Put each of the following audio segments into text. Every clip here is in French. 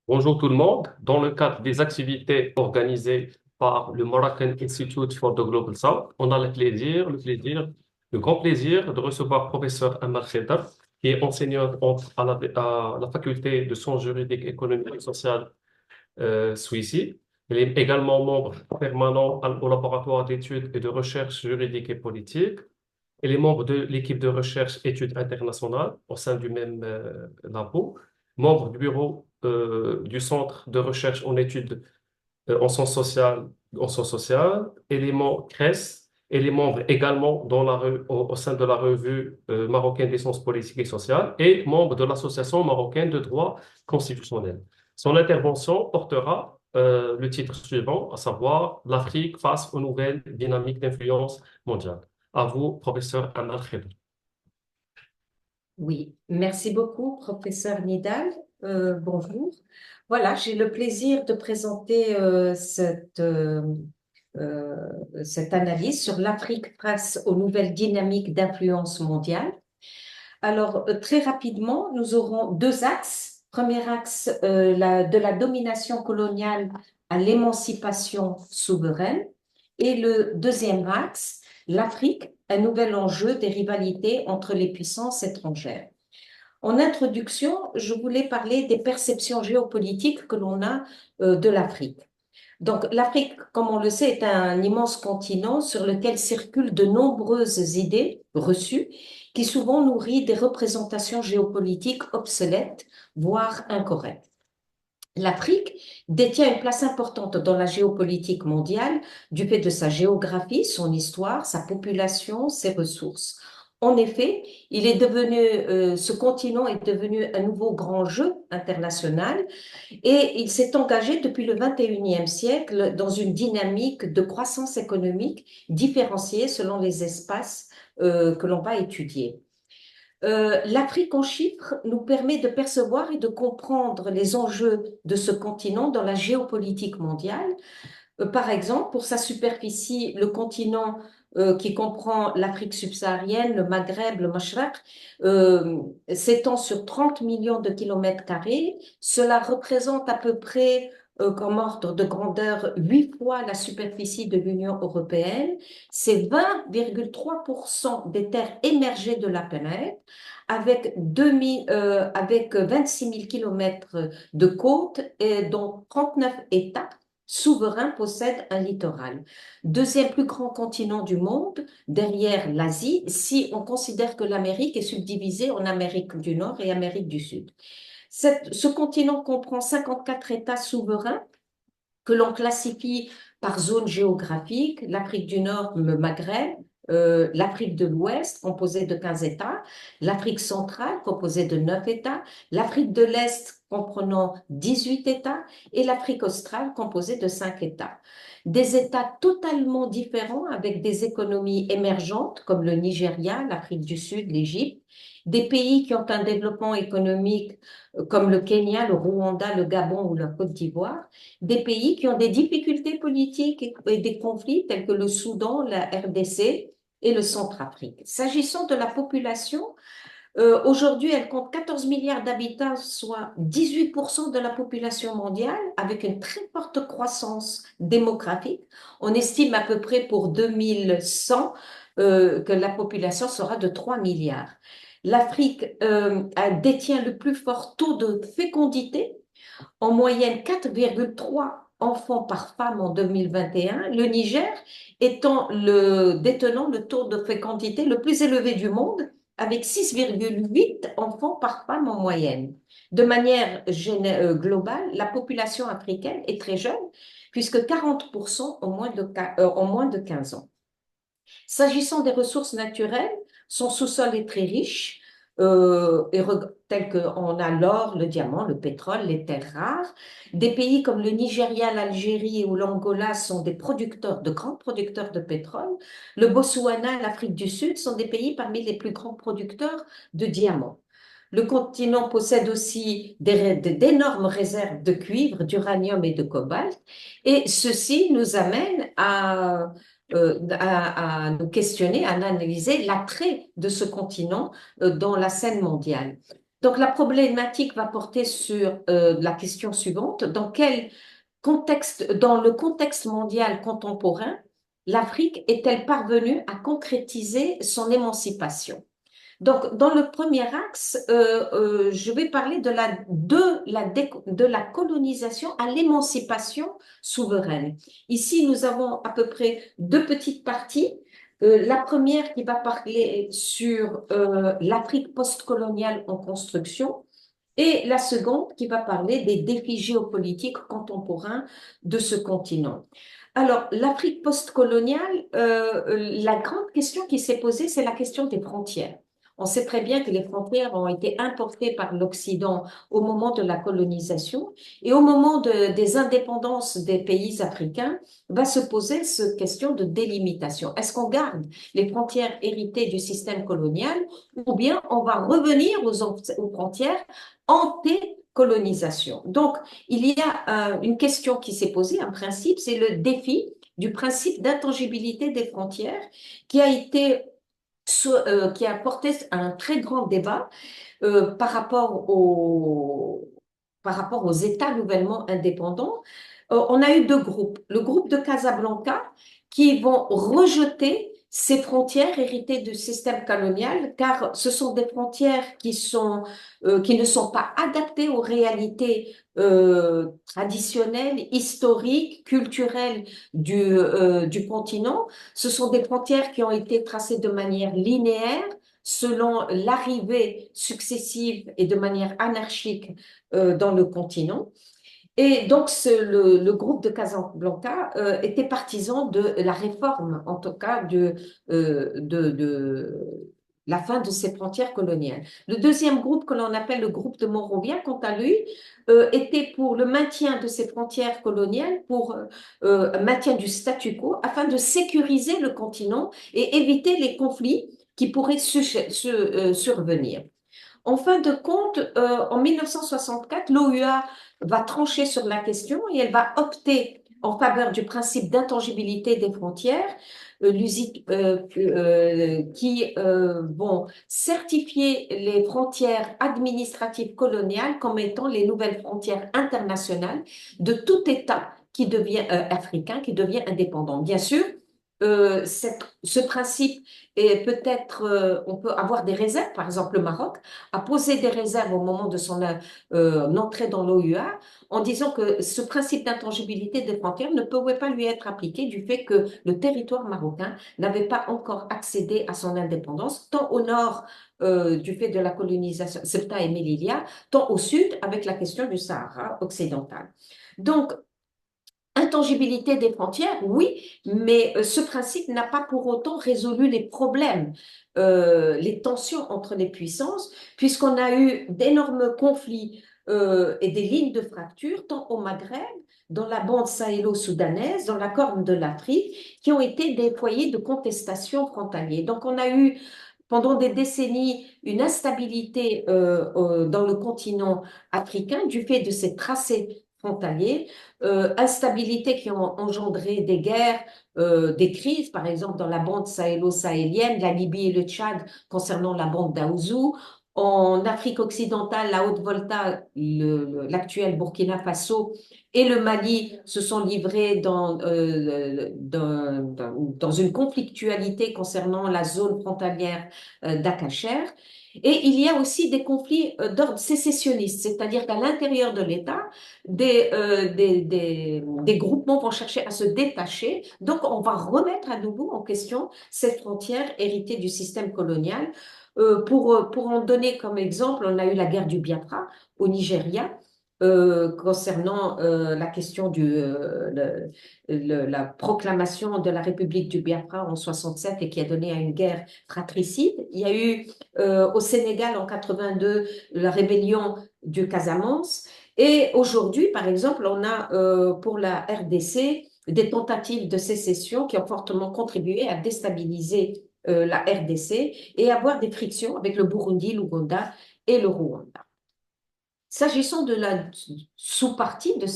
Bonjour tout le monde. Dans le cadre des activités organisées par le Moroccan Institute for the Global South, on a le grand plaisir de recevoir professeur Amal Khedar, qui est enseignant à la faculté de sciences juridiques, économiques et sociales Swissy. Il est également membre permanent au laboratoire d'études et de recherche juridiques et politiques. Il est membre de l'équipe de recherche études internationales au sein du même labo, membre du bureau du centre de recherche en études en sciences sociales, élément CRES. Il est membre également au sein de la revue marocaine des sciences politiques et sociales et membre de l'Association marocaine de droit constitutionnel. Son intervention portera le titre suivant, à savoir l'Afrique face aux nouvelles dynamiques d'influence mondiale. À vous, professeur Amal Khedr. Oui, merci beaucoup, professeur Nidal. Bonjour. Voilà, j'ai le plaisir de présenter euh, cette analyse sur l'Afrique face aux nouvelles dynamiques d'influence mondiale. Alors, très rapidement, nous aurons deux axes. Premier axe, de la domination coloniale à l'émancipation souveraine. Et le deuxième axe, l'Afrique, un nouvel enjeu des rivalités entre les puissances étrangères. En introduction, je voulais parler des perceptions géopolitiques que l'on a de l'Afrique. Donc, l'Afrique, comme on le sait, est un immense continent sur lequel circulent de nombreuses idées reçues qui souvent nourrissent des représentations géopolitiques obsolètes, voire incorrectes. L'Afrique détient une place importante dans la géopolitique mondiale du fait de sa géographie, son histoire, sa population, ses ressources. En effet, ce continent est devenu un nouveau grand jeu international et il s'est engagé depuis le 21e siècle dans une dynamique de croissance économique différenciée selon les espaces que l'on va étudier. L'Afrique en chiffres nous permet de percevoir et de comprendre les enjeux de ce continent dans la géopolitique mondiale. Par exemple, pour sa superficie, le continent qui comprend l'Afrique subsaharienne, le Maghreb, le Mashrek, s'étend sur 30 millions de kilomètres carrés. Cela représente à peu près, comme ordre de grandeur, 8 fois la superficie de l'Union européenne. C'est 20,3% des terres émergées de la planète, avec 26 000 kilomètres de côtes et dont 39 États souverain possède un littoral. Deuxième plus grand continent du monde, derrière l'Asie, si on considère que l'Amérique est subdivisée en Amérique du Nord et Amérique du Sud. Ce continent comprend 54 États souverains que l'on classifie par zone géographique, l'Afrique du Nord, le Maghreb, l'Afrique de l'Ouest, composée de 15 États, l'Afrique centrale, composée de 9 États, l'Afrique de l'Est, comprenant 18 États, et l'Afrique australe, composée de 5 États. Des États totalement différents avec des économies émergentes comme le Nigeria, l'Afrique du Sud, l'Égypte, des pays qui ont un développement économique comme le Kenya, le Rwanda, le Gabon ou la Côte d'Ivoire, des pays qui ont des difficultés politiques et des conflits tels que le Soudan, la RDC et le Centrafrique. S'agissant de la population, aujourd'hui, elle compte 14 milliards d'habitants, soit 18% de la population mondiale, avec une très forte croissance démographique. On estime à peu près pour 2100 que la population sera de 3 milliards. L'Afrique détient le plus fort taux de fécondité, en moyenne 4,3 enfants par femme en 2021, le Niger détenant le taux de fécondité le plus élevé du monde, avec 6,8 enfants par femme en moyenne. De manière globale, la population africaine est très jeune, puisque 40% ont moins de 15 ans. S'agissant des ressources naturelles, son sous-sol est très riche, tel qu'on a l'or, le diamant, le pétrole, les terres rares. Des pays comme le Nigeria, l'Algérie ou l'Angola sont de grands producteurs de pétrole. Le Botswana, l'Afrique du Sud sont des pays parmi les plus grands producteurs de diamants. Le continent possède aussi d'énormes réserves de cuivre, d'uranium et de cobalt, et ceci nous amène à nous questionner, à analyser l'attrait de ce continent dans la scène mondiale. Donc, la problématique va porter sur la question suivante. Dans quel contexte, dans le contexte mondial contemporain, l'Afrique est-elle parvenue à concrétiser son émancipation? Donc, dans le premier axe, je vais parler de la colonisation à l'émancipation souveraine. Ici, nous avons à peu près deux petites parties. La première qui va parler sur l'Afrique postcoloniale en construction et la seconde qui va parler des défis géopolitiques contemporains de ce continent. Alors, l'Afrique postcoloniale, la grande question qui s'est posée, c'est la question des frontières. On sait très bien que les frontières ont été importées par l'Occident au moment de la colonisation et au moment des indépendances des pays africains, va se poser cette question de délimitation. Est-ce qu'on garde les frontières héritées du système colonial ou bien on va revenir aux frontières anté-colonisation? Donc, il y a une question qui s'est posée, un principe, c'est le défi du principe d'intangibilité des frontières qui a été qui a porté un très grand débat par par rapport aux États nouvellement indépendants. On a eu deux groupes. Le groupe de Casablanca qui vont rejeter ces frontières héritées du système colonial, car ce sont des frontières qui ne sont pas adaptées aux réalités traditionnelles, historiques, culturelles du continent. Ce sont des frontières qui ont été tracées de manière linéaire, selon l'arrivée successive et de manière anarchique dans le continent. Et donc, le groupe de Casablanca était partisan de la réforme, en tout cas, de la fin de ces frontières coloniales. Le deuxième groupe, que l'on appelle le groupe de Monrovia, quant à lui, était pour le maintien de ces frontières coloniales, pour maintien du statu quo, afin de sécuriser le continent et éviter les conflits qui pourraient survenir. En fin de compte, en 1964, l'OUA va trancher sur la question et elle va opter en faveur du principe d'intangibilité des frontières, qui vont certifier les frontières administratives coloniales comme étant les nouvelles frontières internationales de tout État qui devient africain, qui devient indépendant. Bien sûr, ce principe est peut-être, on peut avoir des réserves. Par exemple, le Maroc a posé des réserves au moment de son entrée dans l'OUA en disant que ce principe d'intangibilité des frontières ne pouvait pas lui être appliqué du fait que le territoire marocain n'avait pas encore accédé à son indépendance, tant au nord du fait de la colonisation, Ceuta et Melilla, tant au sud avec la question du Sahara occidental. Donc, intangibilité des frontières, oui, mais ce principe n'a pas pour autant résolu les problèmes, les tensions entre les puissances, puisqu'on a eu d'énormes conflits et des lignes de fracture, tant au Maghreb, dans la bande sahélo-soudanaise, dans la Corne de l'Afrique, qui ont été des foyers de contestation frontaliers. Donc on a eu pendant des décennies une instabilité dans le continent africain du fait de ces tracés frontaliers, instabilité qui ont engendré des guerres, des crises, par exemple dans la bande sahélo-sahélienne, la Libye et le Tchad concernant la bande d'Aouzou. En Afrique occidentale, la Haute-Volta, l'actuel Burkina Faso et le Mali se sont livrés dans une conflictualité concernant la zone frontalière d'Akacher. Et il y a aussi des conflits d'ordre sécessionniste, c'est-à-dire qu'à l'intérieur de l'État, des groupements vont chercher à se détacher. Donc, on va remettre à nouveau en question cette frontière héritée du système colonial. Pour en donner comme exemple, on a eu la guerre du Biafra au Nigeria. Concernant la question la proclamation de la République du Biafra en 67 et qui a donné à une guerre fratricide. Il y a eu au Sénégal en 82 la rébellion du Casamance. Et aujourd'hui, par exemple, on a pour la RDC des tentatives de sécession qui ont fortement contribué à déstabiliser la RDC et avoir des frictions avec le Burundi, l'Ouganda et le Rwanda. S'agissant de la sous-partie de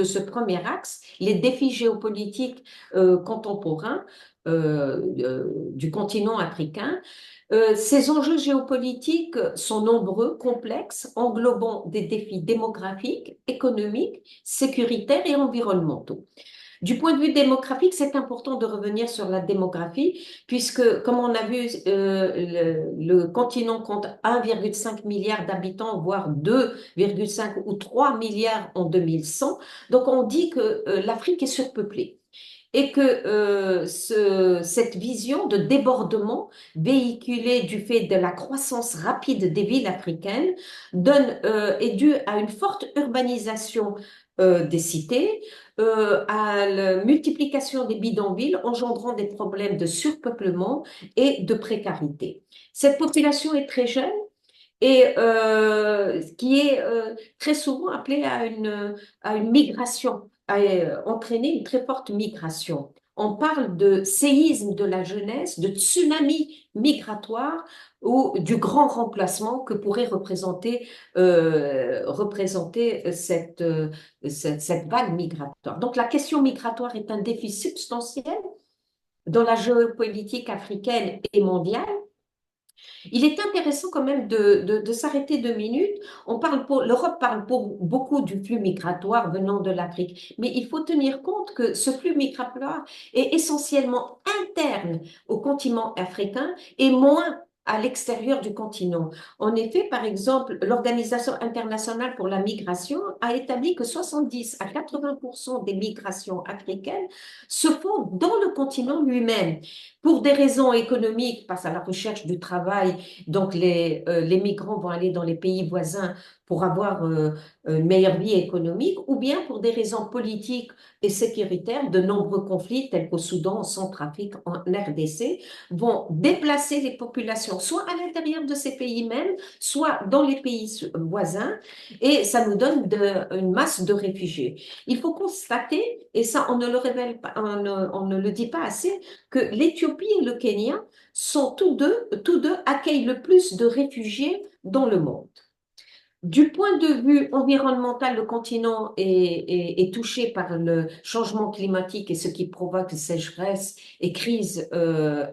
ce premier axe, les défis géopolitiques contemporains, du continent africain. Ces enjeux géopolitiques sont nombreux, complexes, englobant des défis démographiques, économiques, sécuritaires et environnementaux. Du point de vue démographique, c'est important de revenir sur la démographie, puisque, comme on a vu, le continent compte 1,5 milliard d'habitants, voire 2,5 ou 3 milliards en 2100. Donc, on dit que l'Afrique est surpeuplée et que cette vision de débordement véhiculée du fait de la croissance rapide des villes africaines est due à une forte urbanisation des cités, à la multiplication des bidonvilles engendrant des problèmes de surpeuplement et de précarité. Cette population est très jeune et qui est très souvent appelée à une migration, à entraîner une très forte migration. On parle de séisme de la jeunesse, de tsunami migratoire ou du grand remplacement que pourrait représenter cette vague migratoire. Donc la question migratoire est un défi substantiel dans la géopolitique africaine et mondiale. Il est intéressant quand même de s'arrêter 2 minutes. L'Europe parle beaucoup du flux migratoire venant de l'Afrique, mais il faut tenir compte que ce flux migratoire est essentiellement interne au continent africain et moins à l'extérieur du continent. En effet, par exemple, l'Organisation internationale pour la migration a établi que 70 à 80% des migrations africaines se font dans le continent lui-même. Pour des raisons économiques, face à la recherche du travail, donc les migrants vont aller dans les pays voisins pour avoir une meilleure vie économique, ou bien pour des raisons politiques et sécuritaires, de nombreux conflits tels qu'au Soudan, en Centrafrique, en RDC, vont déplacer les populations soit à l'intérieur de ces pays mêmes, soit dans les pays voisins, et ça nous donne une masse de réfugiés. Il faut constater, et ça on ne le révèle pas, on ne le dit pas assez, que l'Éthiopie et le Kenya sont tous deux accueillent le plus de réfugiés dans le monde. Du point de vue environnemental, le continent est touché par le changement climatique et ce qui provoque sécheresse et crise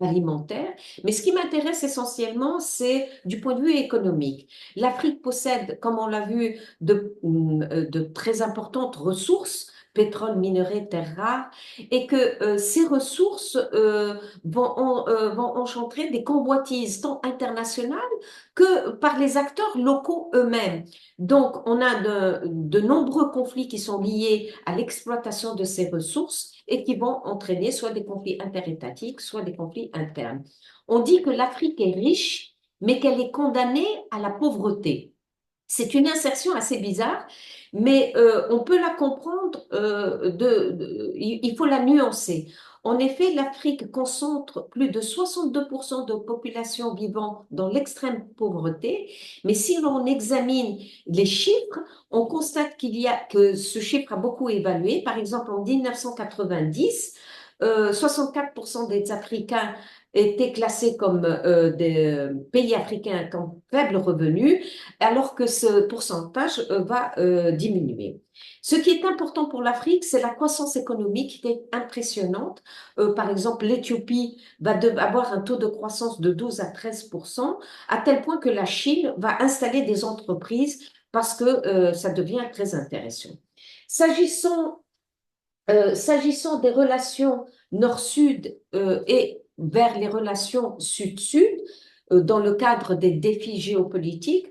alimentaire. Mais ce qui m'intéresse essentiellement, c'est du point de vue économique. L'Afrique possède, comme on l'a vu, de très importantes ressources, pétrole, minerais, terres rares, et que ces ressources vont engendrer des convoitises tant internationales que par les acteurs locaux eux-mêmes. Donc, on a de nombreux conflits qui sont liés à l'exploitation de ces ressources et qui vont entraîner soit des conflits interétatiques, soit des conflits internes. On dit que l'Afrique est riche, mais qu'elle est condamnée à la pauvreté. C'est une insertion assez bizarre, mais on peut la comprendre, il faut la nuancer. En effet, l'Afrique concentre plus de 62% de population vivant dans l'extrême pauvreté, mais si l'on examine les chiffres, on constate que ce chiffre a beaucoup évolué. Par exemple, en 1990, 64% des Africains étaient classés comme des pays africains comme faible revenu, alors que ce pourcentage va diminuer. Ce qui est important pour l'Afrique, c'est la croissance économique qui est impressionnante. Par exemple, l'Éthiopie va avoir un taux de croissance de 12 à 13%, à tel point que la Chine va installer des entreprises parce que ça devient très intéressant. S'agissant des relations nord-sud et vers les relations sud-sud, dans le cadre des défis géopolitiques,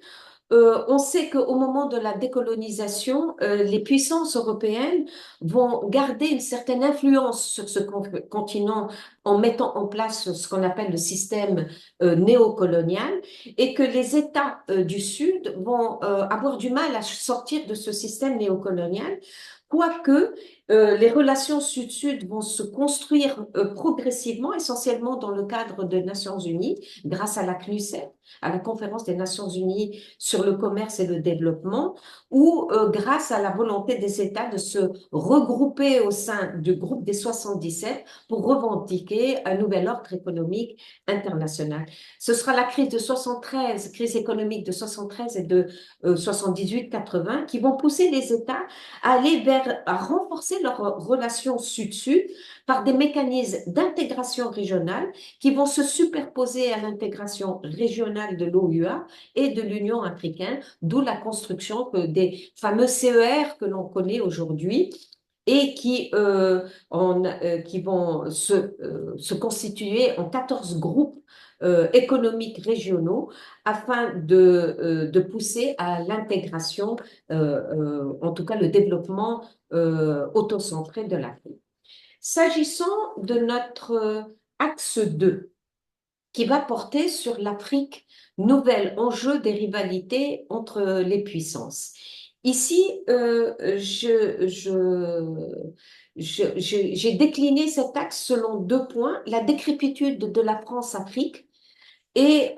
on sait qu'au moment de la décolonisation, les puissances européennes vont garder une certaine influence sur ce continent en mettant en place ce qu'on appelle le système néocolonial et que les États du Sud vont avoir du mal à sortir de ce système néocolonial, quoique les relations sud-sud vont se construire progressivement, essentiellement dans le cadre des Nations Unies, grâce à la CNUSET, à la Conférence des Nations Unies sur le commerce et le développement, ou grâce à la volonté des États de se regrouper au sein du groupe des 77 pour revendiquer un nouvel ordre économique international. Ce sera la crise de 73, crise économique de 73 et de 78-80 qui vont pousser les États à renforcer renforcer leurs relations sud-sud par des mécanismes d'intégration régionale qui vont se superposer à l'intégration régionale de l'OUA et de l'Union africaine, d'où la construction des fameux CER que l'on connaît aujourd'hui et qui vont se constituer en 14 groupes économiques régionaux afin de pousser à l'intégration, en tout cas le développement autocentré de l'Afrique. S'agissant de notre axe 2, qui va porter sur l'Afrique, nouvel enjeu des rivalités entre les puissances. Ici, j'ai décliné cet axe selon 2 points, la décrépitude de la France-Afrique et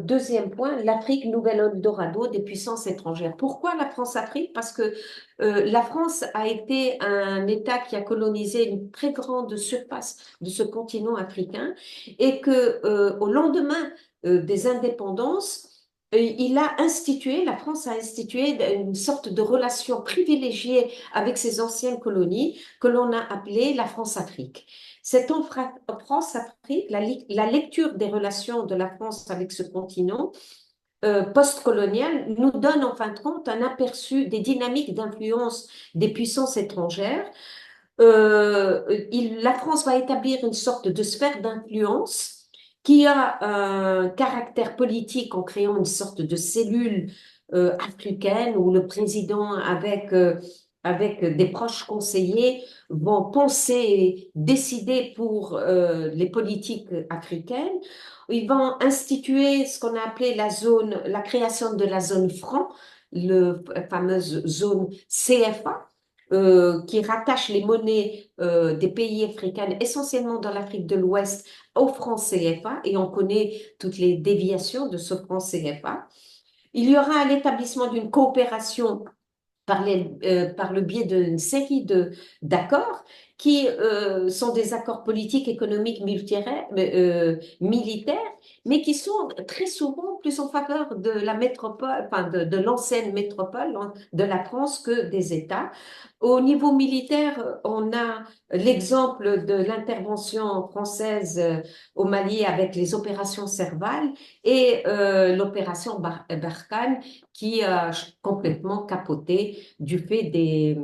deuxième point, l'Afrique, nouvel Eldorado des puissances étrangères. Pourquoi la France-Afrique? Parce que la France a été un État qui a colonisé une très grande surface de ce continent africain et que au lendemain des indépendances, la France a institué une sorte de relation privilégiée avec ses anciennes colonies que l'on a appelée la France-Afrique. Cette France-Afrique, la lecture des relations de la France avec ce continent post-colonial nous donne en fin de compte un aperçu des dynamiques d'influence des puissances étrangères. La France va établir une sorte de sphère d'influence qui a un caractère politique en créant une sorte de cellule africaine où le président avec des proches conseillers vont penser et décider pour les politiques africaines. Ils vont instituer ce qu'on a appelé la création de la zone franc, la fameuse zone CFA, qui rattache les monnaies des pays africains, essentiellement dans l'Afrique de l'Ouest, au franc CFA, et on connaît toutes les déviations de ce franc CFA. Il y aura l'établissement d'une coopération par le biais d'une série d'accords qui sont des accords politiques, économiques, militaires, mais qui sont très souvent plus en faveur de la métropole, enfin de l'ancienne métropole de la France que des États. Au niveau militaire, on a l'exemple de l'intervention française au Mali avec les opérations Serval et l'opération Barkhane qui a complètement capoté du fait de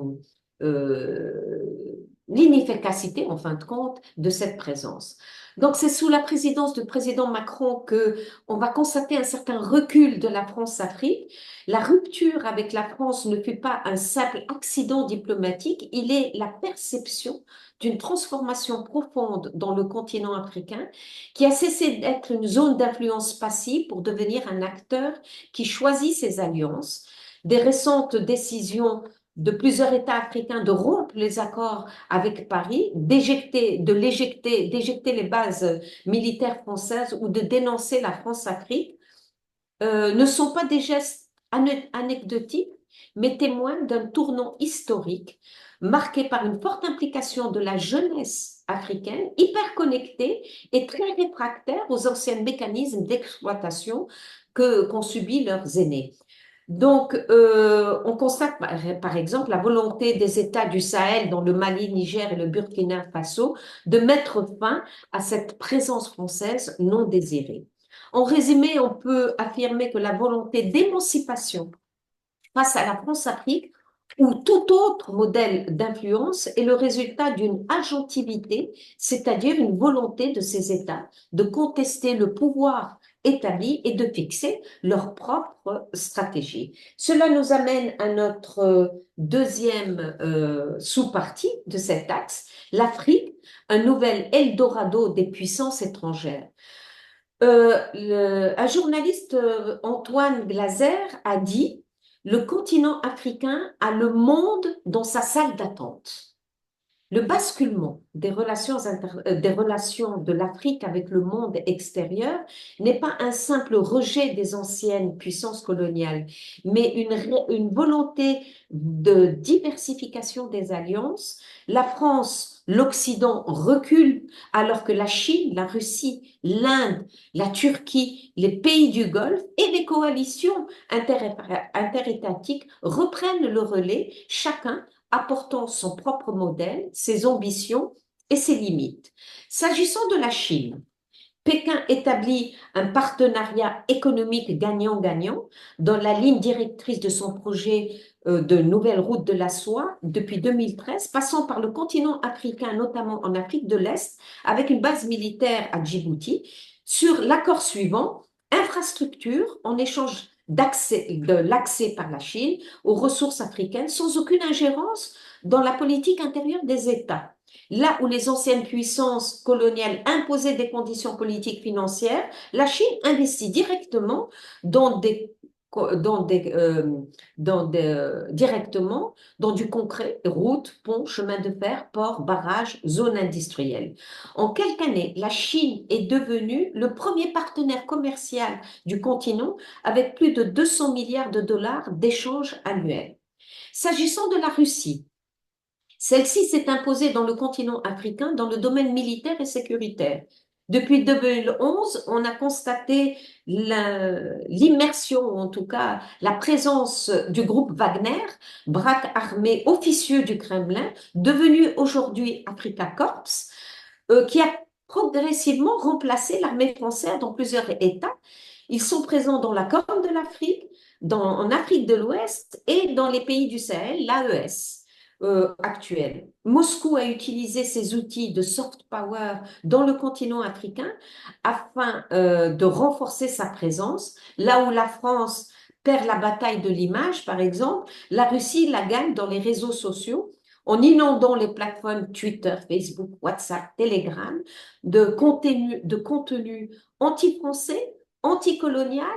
l'inefficacité, en fin de compte, de cette présence. Donc, c'est sous la présidence du président Macron que on va constater un certain recul de la France-Afrique. La rupture avec la France ne fut pas un simple accident diplomatique, il est la perception d'une transformation profonde dans le continent africain qui a cessé d'être une zone d'influence passive pour devenir un acteur qui choisit ses alliances. Des récentes décisions de plusieurs États africains de rompre les accords avec Paris, d'éjecter les bases militaires françaises ou de dénoncer la France-Afrique, ne sont pas des gestes anecdotiques, mais témoignent d'un tournant historique marqué par une forte implication de la jeunesse africaine, hyper connectée et très réfractaire aux anciens mécanismes d'exploitation qu'ont subi leurs aînés. Donc, on constate par exemple la volonté des États du Sahel, dont le Mali, Niger et le Burkina Faso, de mettre fin à cette présence française non désirée. En résumé, on peut affirmer que la volonté d'émancipation face à la France-Afrique ou tout autre modèle d'influence est le résultat d'une agentivité, c'est-à-dire une volonté de ces États de contester le pouvoir établi et de fixer leur propre stratégie. Cela nous amène à notre deuxième sous-partie de cet axe, l'Afrique, un nouvel Eldorado des puissances étrangères. Un journaliste, Antoine Glaser, a dit: le continent africain a le monde dans sa salle d'attente. Le basculement des relations de l'Afrique avec le monde extérieur n'est pas un simple rejet des anciennes puissances coloniales, mais une volonté de diversification des alliances. La France, l'Occident recule alors que la Chine, la Russie, l'Inde, la Turquie, les pays du Golfe et les coalitions interétatiques reprennent le relais, chacun apportant son propre modèle, ses ambitions et ses limites. S'agissant de la Chine, Pékin établit un partenariat économique gagnant-gagnant dans la ligne directrice de son projet de nouvelle route de la soie depuis 2013, passant par le continent africain, notamment en Afrique de l'Est, avec une base militaire à Djibouti, sur l'accord suivant, infrastructure en échange de l'accès par la Chine aux ressources africaines sans aucune ingérence dans la politique intérieure des États. Là où les anciennes puissances coloniales imposaient des conditions politiques financières, la Chine investit directement dans dans du concret, routes, ponts, chemins de fer, ports, barrages, zones industrielles. En quelques années, la Chine est devenue le premier partenaire commercial du continent avec plus de 200 milliards de dollars d'échanges annuels. S'agissant de la Russie, celle-ci s'est imposée dans le continent africain dans le domaine militaire et sécuritaire. Depuis 2011, on a constaté l'immersion, ou en tout cas la présence du groupe Wagner, braque armé officieux du Kremlin, devenu aujourd'hui Africa Corps, qui a progressivement remplacé l'armée française dans plusieurs États. Ils sont présents dans la Corne de l'Afrique, en Afrique de l'Ouest et dans les pays du Sahel, l'AES. Actuelle. Moscou a utilisé ses outils de soft power dans le continent africain afin de renforcer sa présence. Là où la France perd la bataille de l'image, par exemple, la Russie la gagne dans les réseaux sociaux en inondant les plateformes Twitter, Facebook, WhatsApp, Telegram de contenu anti-français, anticolonial,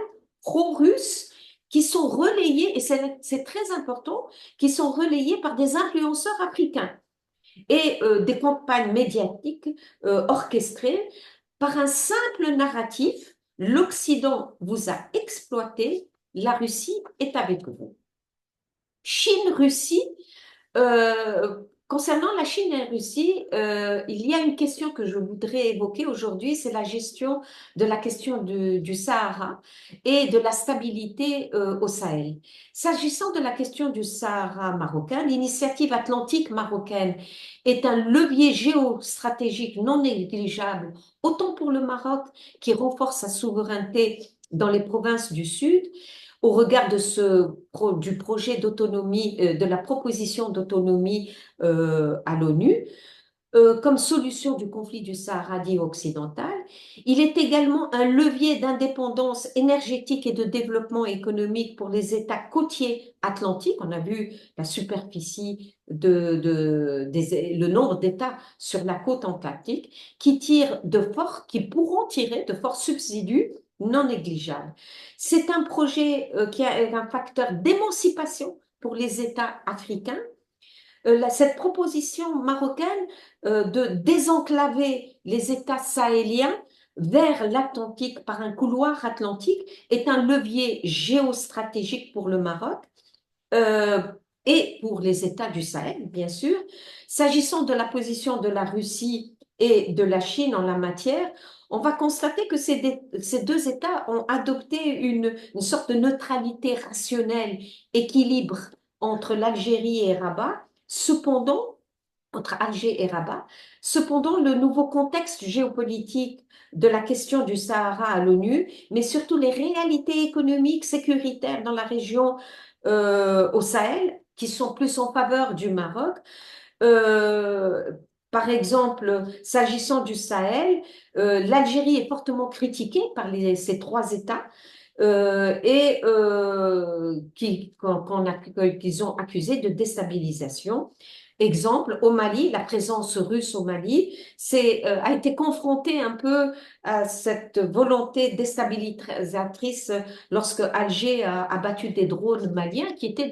pro-russe, qui sont relayés, et c'est très important, qui sont relayés par des influenceurs africains et des campagnes médiatiques orchestrées par un simple narratif. L'Occident vous a exploité, la Russie est avec vous. Chine-Russie, concernant la Chine et la Russie, il y a une question que je voudrais évoquer aujourd'hui, c'est la gestion de la question du Sahara et de la stabilité au Sahel. S'agissant de la question du Sahara marocain, l'initiative atlantique marocaine est un levier géostratégique non négligeable, autant pour le Maroc qui renforce sa souveraineté dans les provinces du Sud, au regard du projet d'autonomie, de la proposition d'autonomie à l'ONU, comme solution du conflit du Sahara dit occidental. Il est également un levier d'indépendance énergétique et de développement économique pour les États côtiers atlantiques. On a vu la superficie le nombre d'États sur la côte atlantique qui pourront tirer de forts subsides non négligeables. C'est un projet qui a un facteur d'émancipation pour les États africains. Cette proposition marocaine de désenclaver les États sahéliens vers l'Atlantique par un couloir atlantique est un levier géostratégique pour le Maroc et pour les États du Sahel, bien sûr. S'agissant de la position de la Russie et de la Chine en la matière, on va constater que ces deux États ont adopté une sorte de neutralité rationnelle, équilibre entre l'Algérie et Rabat. Cependant, entre Alger et Rabat, cependant, le nouveau contexte géopolitique de la question du Sahara à l'ONU, mais surtout les réalités économiques, sécuritaires dans la région au Sahel, qui sont plus en faveur du Maroc. Par exemple, s'agissant du Sahel, l'Algérie est fortement critiquée par ces trois États qu'ils ont accusé de déstabilisation. Exemple, au Mali, la présence russe au Mali a été confrontée un peu à cette volonté déstabilisatrice lorsque Alger a abattu des drones maliens qui étaient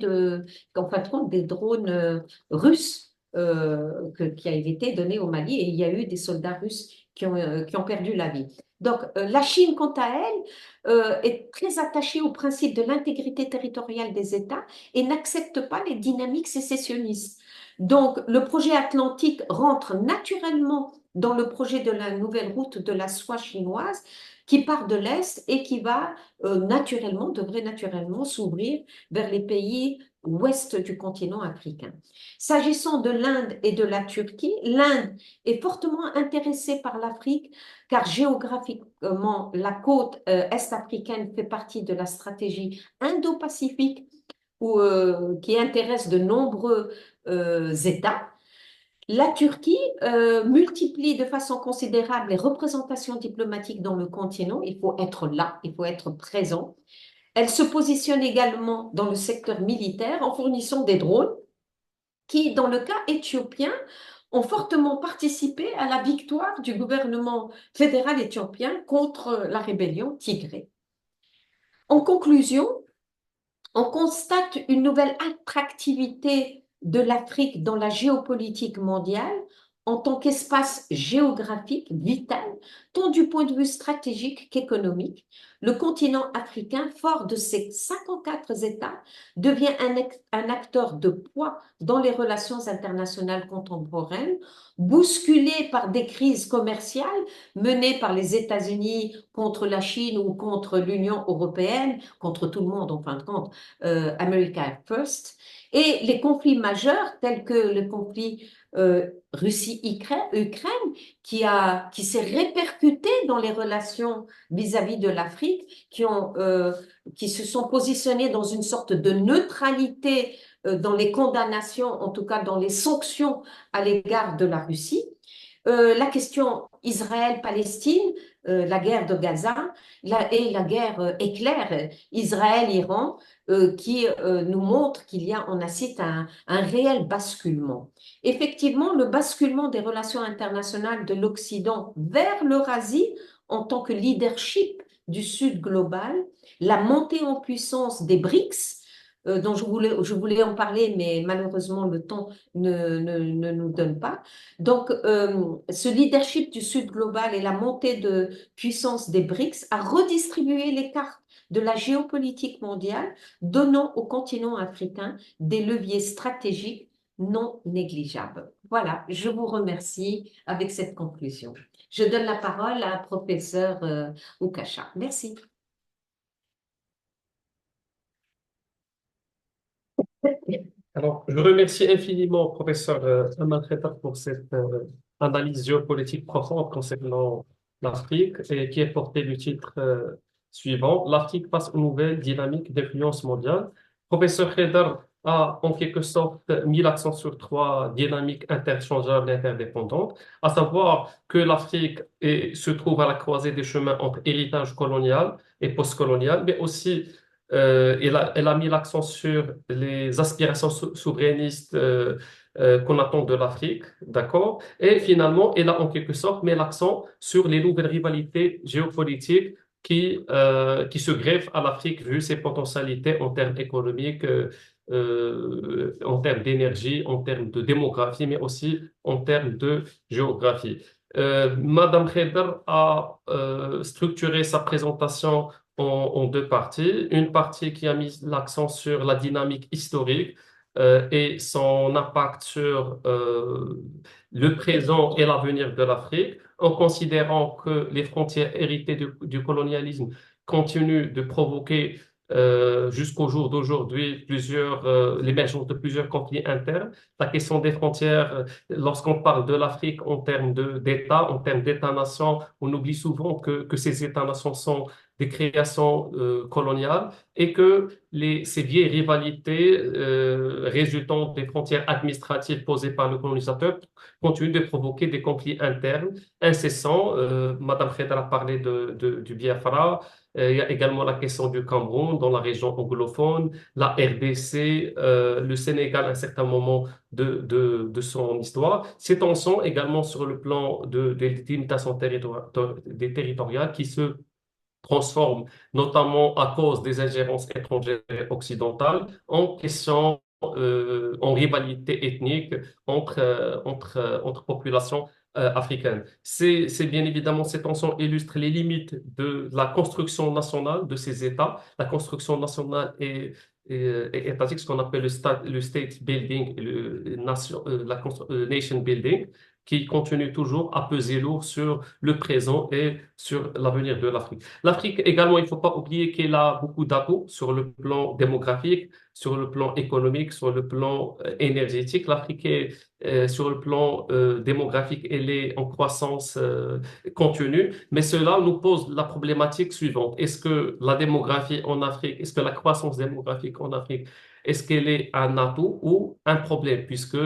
en fin de compte des drones russes qui avaient été donnés au Mali, et il y a eu des soldats russes qui ont perdu la vie. Donc, la Chine, quant à elle, est très attachée au principe de l'intégrité territoriale des États et n'accepte pas les dynamiques sécessionnistes. Donc, le projet atlantique rentre naturellement dans le projet de la nouvelle route de la soie chinoise qui part de l'Est et qui va devrait naturellement s'ouvrir vers les pays ouest du continent africain. S'agissant de l'Inde et de la Turquie, l'Inde est fortement intéressée par l'Afrique car géographiquement, la côte est-africaine fait partie de la stratégie Indo-Pacifique qui intéresse de nombreux États. La Turquie multiplie de façon considérable les représentations diplomatiques dans le continent. Il faut être là, il faut être présent. Elle se positionne également dans le secteur militaire en fournissant des drones qui, dans le cas éthiopien, ont fortement participé à la victoire du gouvernement fédéral éthiopien contre la rébellion Tigré. En conclusion, on constate une nouvelle attractivité de l'Afrique dans la géopolitique mondiale en tant qu'espace géographique vital, tant du point de vue stratégique qu'économique. Le continent africain, fort de ses 54 États, devient un acteur de poids dans les relations internationales contemporaines, bousculé par des crises commerciales menées par les États-Unis contre la Chine ou contre l'Union européenne, contre tout le monde en fin de compte, America First, et les conflits majeurs tels que le conflit Russie-Ukraine qui s'est répercuté dans les relations vis-à-vis de l'Afrique, qui se sont positionnés dans une sorte de neutralité dans les condamnations, en tout cas dans les sanctions à l'égard de la Russie. La question Israël-Palestine, la guerre de Gaza et la guerre éclair Israël-Iran qui nous montre qu'il y a, on assiste à un réel basculement. Effectivement, le basculement des relations internationales de l'Occident vers l'Eurasie en tant que leadership du Sud global, la montée en puissance des BRICS, dont je voulais en parler, mais malheureusement le temps ne nous donne pas. Donc, ce leadership du Sud global et la montée de puissance des BRICS a redistribué les cartes de la géopolitique mondiale, donnant au continent africain des leviers stratégiques non négligeables. Voilà, je vous remercie avec cette conclusion. Je donne la parole à professeur Oukacha. Merci. Alors, je remercie infiniment professeur Amal Khater pour cette analyse géopolitique profonde concernant l'Afrique et qui est portée du titre suivant, l'Afrique face aux nouvelles dynamiques d'influence mondiale. Professeur Khater a en quelque sorte mis l'accent sur trois dynamiques interchangeables et interdépendantes, à savoir que l'Afrique se trouve à la croisée des chemins entre héritage colonial et postcolonial, mais aussi elle a mis l'accent sur les aspirations souverainistes qu'on attend de l'Afrique, d'accord? Et finalement, elle a en quelque sorte mis l'accent sur les nouvelles rivalités géopolitiques qui se greffent à l'Afrique vu ses potentialités en termes économiques, en termes d'énergie, en termes de démographie, mais aussi en termes de géographie. Madame Kheder a structuré sa présentation en deux parties. Une partie qui a mis l'accent sur la dynamique historique et son impact sur le présent et l'avenir de l'Afrique, en considérant que les frontières héritées du colonialisme continuent de provoquer jusqu'au jour d'aujourd'hui l'émergence de plusieurs conflits internes. La question des frontières, lorsqu'on parle de l'Afrique en termes d'État, en termes d'État-nation, on oublie souvent que ces États-nations sont des créations coloniales et que ces vieilles rivalités résultant des frontières administratives posées par le colonisateur continuent de provoquer des conflits internes incessants. Madame Kheder a parlé du Biafra. Il y a également la question du Cameroun dans la région anglophone, la RDC, le Sénégal à un certain moment de son histoire. Ces tensions également sur le plan des limitations des territoriales qui se transforme, notamment à cause des ingérences étrangères et occidentales, en question, en rivalité ethnique entre populations africaines. C'est bien évidemment, ces tensions illustrent les limites de la construction nationale de ces États. La construction nationale est étatique, ce qu'on appelle le state building, et le nation building, qui continue toujours à peser lourd sur le présent et sur l'avenir de l'Afrique. L'Afrique également, il ne faut pas oublier qu'elle a beaucoup d'atouts sur le plan démographique, sur le plan économique, sur le plan énergétique. L'Afrique est, sur le plan démographique, elle est en croissance contenue, mais cela nous pose la problématique suivante. Est-ce que la démographie en Afrique, est-ce que la croissance démographique en Afrique, est-ce qu'elle est un atout ou un problème, puisque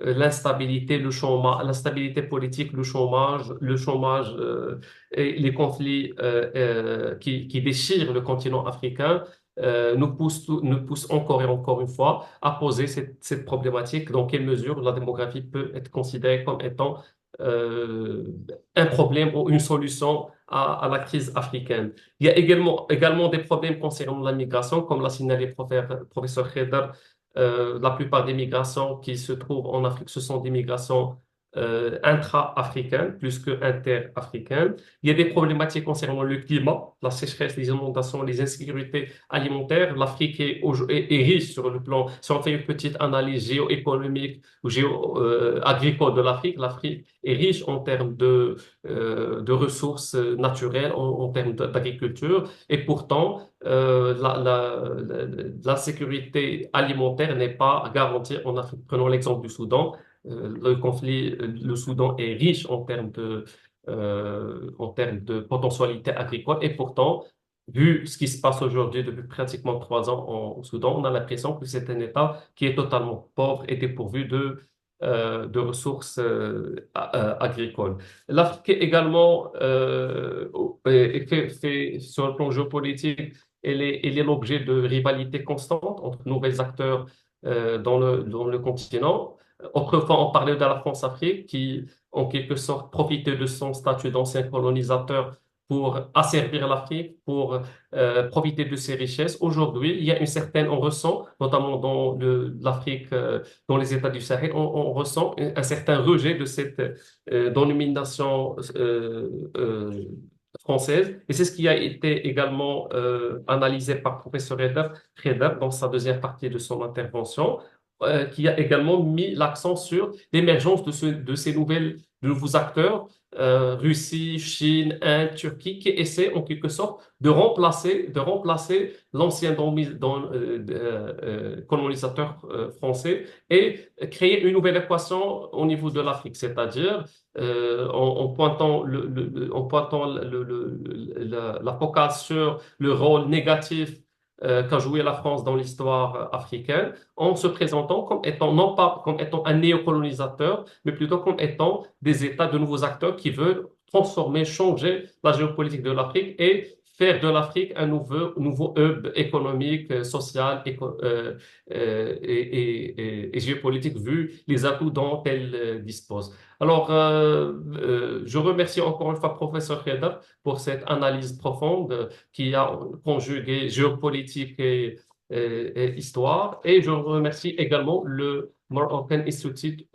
l'instabilité, le chômage, l'instabilité politique, le chômage et les conflits qui déchirent le continent africain nous poussent encore et encore une fois à poser cette problématique. Dans quelle mesure la démographie peut être considérée comme étant euh, un problème ou une solution à la crise africaine. Il y a également des problèmes concernant la migration, comme l'a signalé professeur Kheder. La plupart des migrations qui se trouvent en Afrique, ce sont des migrations intra-africaines plus que inter-africaines. Il y a des problématiques concernant le climat, la sécheresse, les inondations, les insécurités alimentaires. L'Afrique est riche sur le plan, si on fait une petite analyse géoéconomique ou agricole de l'Afrique, l'Afrique est riche en termes de ressources naturelles, en termes d'agriculture, et pourtant, la sécurité alimentaire n'est pas garantie en Afrique. Prenons l'exemple du Soudan. Le Soudan est riche en termes de potentialité agricole, et pourtant, vu ce qui se passe aujourd'hui depuis pratiquement 3 ans au Soudan, on a l'impression que c'est un État qui est totalement pauvre et dépourvu de ressources agricoles. L'Afrique également sur le plan géopolitique, elle est l'objet de rivalités constantes entre nouveaux acteurs dans le continent. Autrefois, on parlait de la France-Afrique qui, en quelque sorte, profitait de son statut d'ancien colonisateur pour asservir l'Afrique, pour profiter de ses richesses. Aujourd'hui, il y a une certaine, on ressent, notamment dans l'Afrique, dans les États du Sahel, on ressent un certain rejet de cette domination française. Et c'est ce qui a été également analysé par professeur Reder dans sa deuxième partie de son intervention, qui a également mis l'accent sur l'émergence de ces de nouveaux acteurs, Russie, Chine, Inde, Turquie, qui essaient en quelque sorte de remplacer l'ancien colonisateur français et créer une nouvelle équation au niveau de l'Afrique, c'est-à-dire en pointant, en pointant la focale sur le rôle négatif qu'a joué la France dans l'histoire africaine, en se présentant comme étant, non pas comme étant un néocolonisateur, mais plutôt comme étant des États, de nouveaux acteurs qui veulent transformer, changer la géopolitique de l'Afrique et faire de l'Afrique un nouveau hub économique, social et géopolitique, vu les atouts dont elle dispose. Alors, je remercie encore une fois professeur Kheder pour cette analyse profonde qui a conjugué géopolitique et histoire. Et je remercie également le Moroccan Institute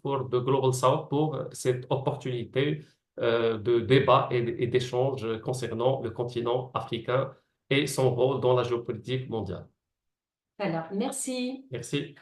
for the Global South pour cette opportunité de débat et d'échange concernant le continent africain et son rôle dans la géopolitique mondiale. Alors, merci. Merci.